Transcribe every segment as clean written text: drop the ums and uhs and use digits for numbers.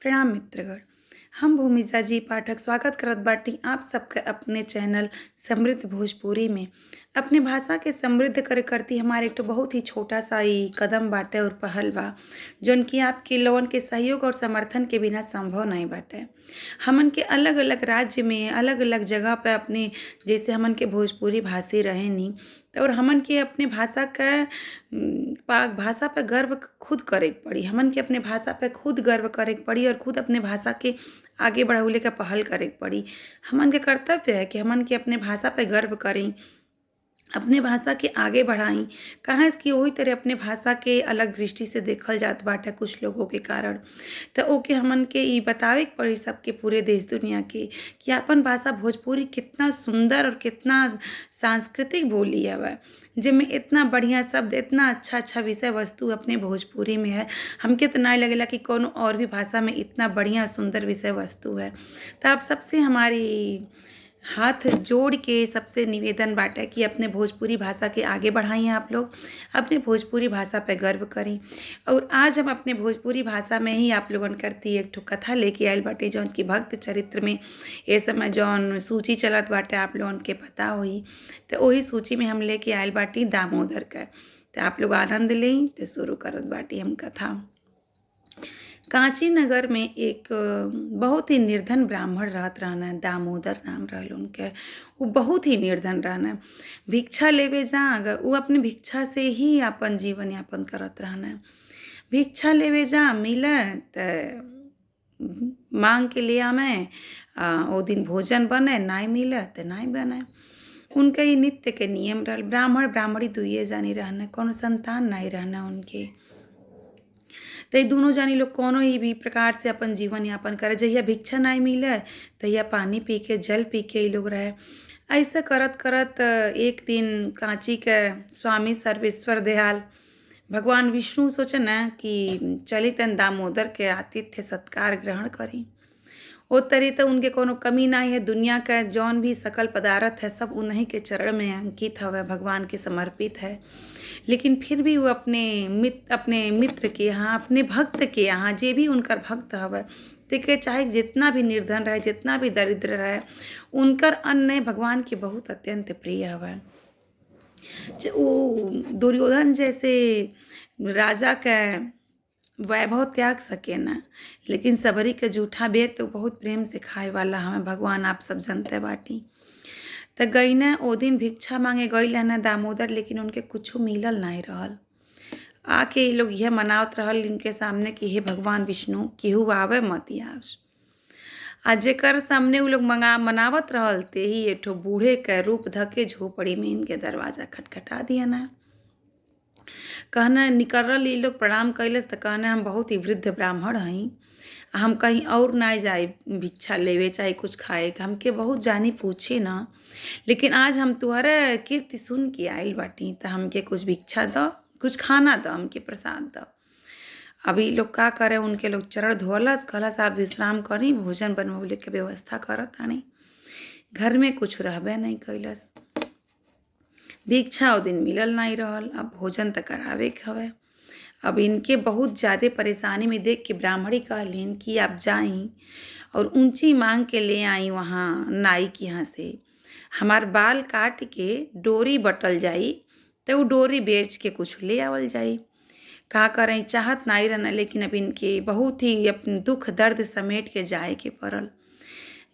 प्रणाम मित्रगण। हम भूमिजा जी पाठक स्वागत करत बाटी आप सबके अपने चैनल समृद्ध भोजपुरी में। अपने भाषा के समृद्ध करे करती हमारे एक तो बहुत ही छोटा सा ही कदम बाटे और पहल बा जौन कि आपके लोगन के सहयोग और समर्थन के बिना संभव नहीं बाटे। हमन के अलग अलग राज्य में अलग अलग जगह पे अपने जैसे हमन के भोजपुरी भाषी रहे नी तो और हमन के अपने भाषा का भाषा पे गर्व खुद करे के पड़ी। हमन के अपने भाषा पे खुद गर्व करे के पड़ी और खुद अपने भाषा के आगे बढ़ाउले का पहल करे के पड़ी। हमन के कर्तव्य है कि हमन के अपने भाषा पे गर्व करें, अपने भाषा के आगे बढ़ाई। कहाँ कि वही तरह अपने भाषा के अलग दृष्टि से देखल जात बाटे कुछ लोगों के कारण। तो ओके हमन के ई बतावे के पड़ी सबके पूरे देश दुनिया के कि अपन भाषा भोजपुरी कितना सुंदर और कितना सांस्कृतिक बोली हवे, जिनमें इतना बढ़िया शब्द, इतना अच्छा अच्छा विषय वस्तु अपने भोजपुरी में है। हमके तो नहीं लगेला कि कोनो और भी भाषा में इतना बढ़िया सुंदर विषय वस्तु है। तो आप सबसे हमारी हाथ जोड़ के सबसे निवेदन बाटे कि अपने भोजपुरी भाषा के आगे बढ़ाइए। आप लोग अपने भोजपुरी भाषा पे गर्व करें। और आज हम अपने भोजपुरी भाषा में ही आप लोगन करती एक ठो कथा लेके आयल बाटे जौन की भक्त चरित्र में ये समय जौन सूची चलत बाटे आप लोगन के पता होई। तो वही सूची में हम लेके आयल बाटी दामोदर का। तो आप लोग आनंद लें। तो शुरू करत बाटी हम कथा। कांची नगर में एक बहुत ही निर्धन ब्राह्मण रहत रहना, दामोदर नाम रहल उनके। वो बहुत ही निर्धन रहना, भिक्षा लेवे जा अगर वो अपने भिक्षा से ही अपन जीवन यापन करत रहना। भिक्षा लेवे जा मिले तो मांग के ले आवे, वो दिन भोजन बने, नहीं मिले तो नहीं बने। उनके ही नित्य के नियम रहल। ब्राह्मण ब्राह्मणी दुइये जानी रहना, कोनो संतान नहीं रहना उनके। तो ये दोनों जानी लोग कोनो ही भी प्रकार से अपन जीवन यापन करे। जहिया भिक्षा नहीं मिले तहिया पानी पी के जल पी के ये लोग रहे। ऐसा करत करत एक दिन कांची के स्वामी सर्वेश्वर दयाल भगवान विष्णु सोचे न कि चली तन दामोदर के आतिथ्य सत्कार ग्रहण करी। ओ तरी तो उनके कोनो कमी नहीं है। दुनिया का जौन भी सकल पदार्थ है सब उन्हीं के चरण में अंकित हवे, भगवान के समर्पित है। लेकिन फिर भी वो अपने मित्र के यहाँ, अपने भक्त के यहाँ, जे भी उनकर भक्त हवे तो चाहे जितना भी निर्धन रहे, जितना भी दरिद्र रहे, उनकर अन्न भगवान के बहुत अत्यंत प्रिय हवे। वो दुर्योधन जैसे राजा का वैभव त्याग सके ना, लेकिन सबरी के जूठा बेर तो बहुत प्रेम से खाए वाला हमें भगवान आप सब जनते बाटी। तो गई न ओ दिन भिक्षा मांगे गई ना दामोदर, लेकिन उनके कुछ मिलल नहीं रहल। आके ये लोग यह मनावत रहल इनके सामने कि हे भगवान विष्णु केहू आवे मत आज। आ जेकर सामने वो लोग मनावत रहल ते ही एठो बूढ़े के रूप धके झोपड़ी में इनके दरवाजा खटखटा दिया ना। कहना निकलल ये लोग प्रणाम कैलस तो कहना हम बहुत ही वृद्ध ब्राह्मण हई, हम कहीं और ना जाए भिक्षा लेवे चाहे कुछ खाए, हमके बहुत जानी पूछे ना, लेकिन आज हम तुम्हारे कीर्ति सुन के आयल बाटी तो हमके कुछ भिक्षा दो, कुछ खाना दो, हमके प्रसाद दो। अभी लोग का करे, उनके लोग चरण धोलस, कहलस आप विश्राम करी, भोजन बनवले के व्यवस्था करत आनी। घर में कुछ रहबे नहीं कैलस। भिक्षा ओ दिन मिलल नहीं रहल। अब भोजन तो करावे के हवे। अब इनके बहुत ज़्यादा परेशानी में देख के ब्राह्मणी कहलीन कि आप जाई और ऊंची मांग के ले आई वहाँ नाई के यहाँ से, हमार बाल काट के डोरी बटल जाई तो वो डोरी बेच के कुछ ले आवल जाई। का करें, चाहत नहीं रहना, लेकिन अब इनके बहुत ही अपने दुख दर्द समेट के जाए के पड़ल।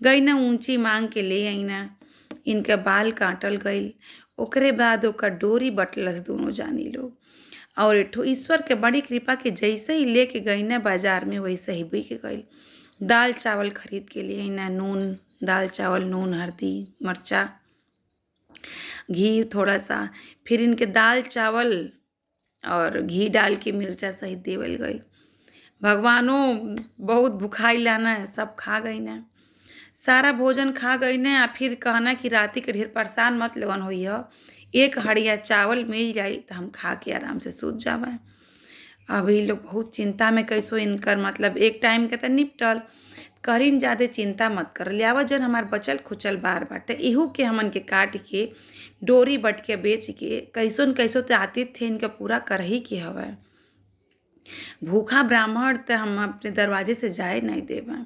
गई ना ऊंची मांग के ले आई ना, इनका बाल काटल गई। ओकरे बाद ओकर डोरी बटलस दोनों जानी लोग। और एठो ईश्वर के बड़ी कृपा के जैसे ही लेके गई ना बाजार में वैसे ही बिक गई। दाल चावल खरीद के लिए ना, नून, दाल चावल, नून, हल्दी, मिर्चा, घी थोड़ा सा, फिर इनके दाल चावल और घी डाल के मिर्चा सहित देवल गई। भगवानों बहुत भुखाई लाना, सब खा गई ना, सारा भोजन खा गई ने। आ फिर कहना कि राती के ढेर परेशान मत लगन होई है, एक हड़िया चावल मिल जाई तो हम खा के आराम से सूत जावे। अभी लोग बहुत चिंता में कैसो इनकर मतलब एक टाइम के तो निपटल। करीन ज़्यादा चिंता मत कर, लियावा जन हमार बचल खुचल बार बाटे इहू के हमन के काट के डोरी बट के बेच के कैसो न कैसो तो आतिथ्य इनका पूरा कर ही के हवे। भूखा ब्राह्मण तो हम अपने दरवाजे से जाए नहीं देवें।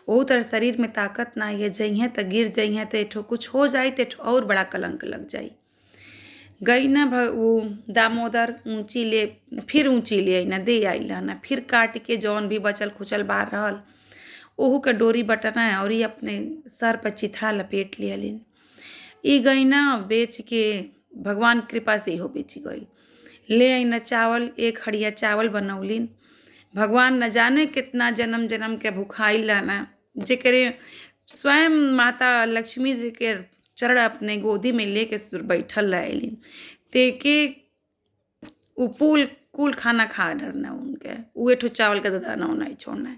वो तर शरीर में ताकत नहीं है, जइहें तो गिर जइहें तो एठो कुछ हो जाई तो एठो और बड़ा कलंक लग जाई। गई ना वो दामोदर ऊँची ले, फिर ऊँची ले आई ना दे आई ना, फिर काट के जौन भी बचल खुचल बाहर रहल ओहू के डोरी बटना और ये अपने सर पर चिथड़ा लपेट लियलिन। ई गई ना बेच के, भगवान कृपा से इहो बेच गई। ले आई न चावल, एक हड़िया चावल बनौलिन। भगवान न जाने कितना जन्म जन्म के भुखाइल लाना, जेकरे स्वयं माता लक्ष्मी जी के चरण अपने गोदी में लेके बैठल रहेलिन, तेके कुल कुल खाना खा डरना उनके, उहे ठो चावल के दाना नहीं छोड़ना है।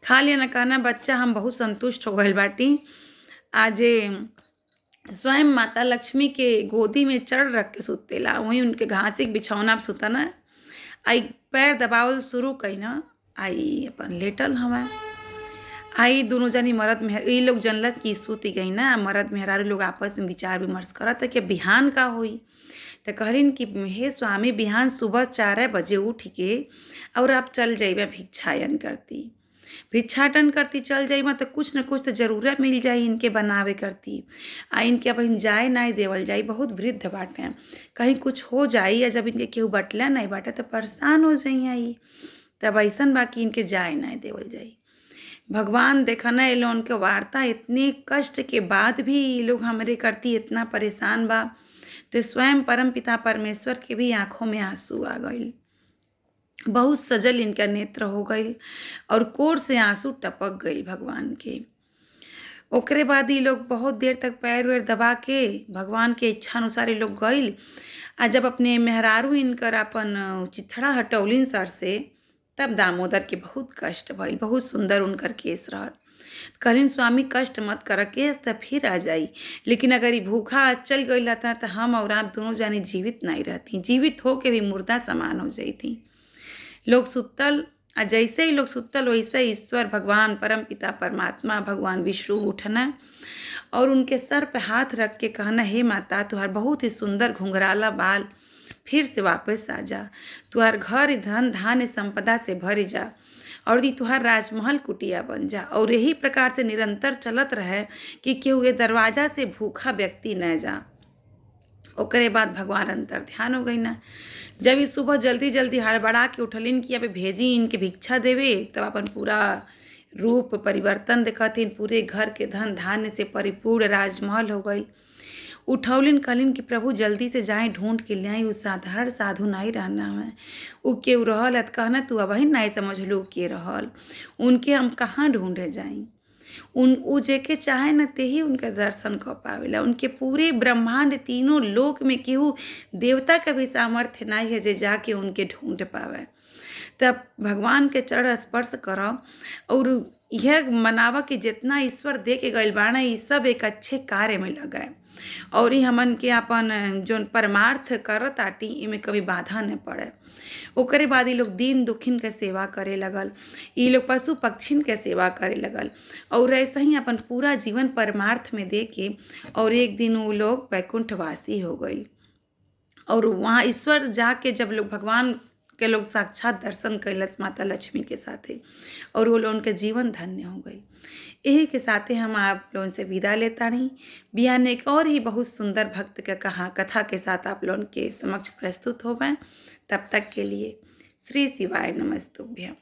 खा लिया न, कहना बच्चा हम बहुत संतुष्ट हो गए बाटी। आज स्वयं माता लक्ष्मी के गोदी में चढ़ रख के सुतेला, वहीं उनके घासी के बिछौना पर सुतना। आई पैर दबावल शुरू कई ना, आई अपन लेटल हमें। आई दोनों जनी मर्द मेहर ये लोग जनलस की सूती गई ना, मर्द मेहरारू लोग आपस में विचार विमर्श करत है कि बिहान का होई। तो कहलिन कि हे स्वामी, बिहान सुबह 4 बजे उठ के और आप चल जाइबे भिक्षायन करती, भिक्षाटन करती चल जाइबा तो कुछ न कुछ तो जरूर मिल जाई इनके बनावे करती। आ इनके अब जाए नहीं देवल जाई, बहुत वृद्ध बाटे, कहीं कुछ हो जाई या जब इनके केहू बटला नहीं बाटे तो परेशान हो जाई आई। तब ऐसन बा कि इनके जाए नहीं देवल जाई। भगवान देखना ये लोग के वार्ता, इतने कष्ट के बाद भी ये लोग हमरे करती इतना परेशान बा, तो स्वयं परम पिता परमेश्वर के भी आंखों में आंसू आ गई। बहुत सजल इनका नेत्र हो गई और कोर से आंसू टपक गई भगवान के। ओकरे बाद ये लोग बहुत देर तक पैर वैर दबा के भगवान के इच्छा अनुसार ये लोग गई। आ जब अपने मेहरारू इनकर अपन चिथड़ा हटौलिन सर से, तब दामोदर के बहुत कष्ट भइल। बहुत सुंदर उनकर केस रहल। कहलिन स्वामी कष्ट मत कर, केस तो फिर आ जाई, लेकिन अगर ये भूखा चल गई रहता तो हम और आप दोनों जाने जीवित नहीं रहती, जीवित हो के भी मुर्दा समान हो जाती। लोग सुतल, आ जैसे ही लोग सुतल वैसे ही ईश्वर भगवान परम पिता परमात्मा भगवान विष्णु उठना और उनके सर पे हाथ रख के कहना, हे माता तुहार बहुत ही सुंदर घुंघराला बाल फिर से वापस आ जा, तुहार घर धन धान्य संपदा से भर जा और ये तुहार राजमहल कुटिया बन जा, और यही प्रकार से निरंतर चलत रहे कि केहू ये दरवाजा से भूखा व्यक्ति न जा। ओकरे बाद भगवान अंतर ध्यान हो गई ना। जब ये सुबह जल्दी जल्दी हड़बड़ा के उठलिन कि अब भेजी इनके भिक्षा देवे, तब अपन पूरा रूप परिवर्तन देखतिन, पूरे घर के धन धान्य से परिपूर्ण राजमहल हो गई। उठौलिन, कहलिन कि प्रभु जल्दी से जाए ढूंढ के ले आई, उस साधारण साधु नहीं रहना हमें, उ केहू रहल है। कहना तू अब ही नहीं समझ लो के रहल, उनके हम कहाँ ढूंढे जाई। उ जेके चाहे न ते ही उनके दर्शन कर पावेला। उनके पूरे ब्रह्मांड तीनों लोक में केहू देवता का भी सामर्थ्य नहीं है जे जाके उनके ढूंढ पावे। तब भगवान के चरण स्पर्श करो और यह मनावा कि जितना ईश्वर दे के गइल बाड़े ये सब एक अच्छे कार्य में लगाए, और ही हमन के अपन जो परमार्थ करत आटी इमें कभी बाधा न पड़े। ओकरे बाद ये लोग दीन दुखिन के सेवा करे लगल, ये लोग पशु पक्षिन के सेवा करे लगल, और ऐसे ही अपन पूरा जीवन परमार्थ में दे के और एक दिन वो लोग वैकुंठवासी हो गई। और वहाँ ईश्वर जाके जब लोग भगवान के लोग साक्षात दर्शन कैलस माता लक्ष्मी के साथे, और वो लोग उनके जीवन धन्य हो गई। यही के साथे हम आप लोगों से विदा लेता नहीं। बिहान एक और ही बहुत सुंदर भक्त का कथा के साथ आप लोगों के समक्ष प्रस्तुत हो गए। तब तक के लिए श्री शिवाय नमस्तुभ्यं।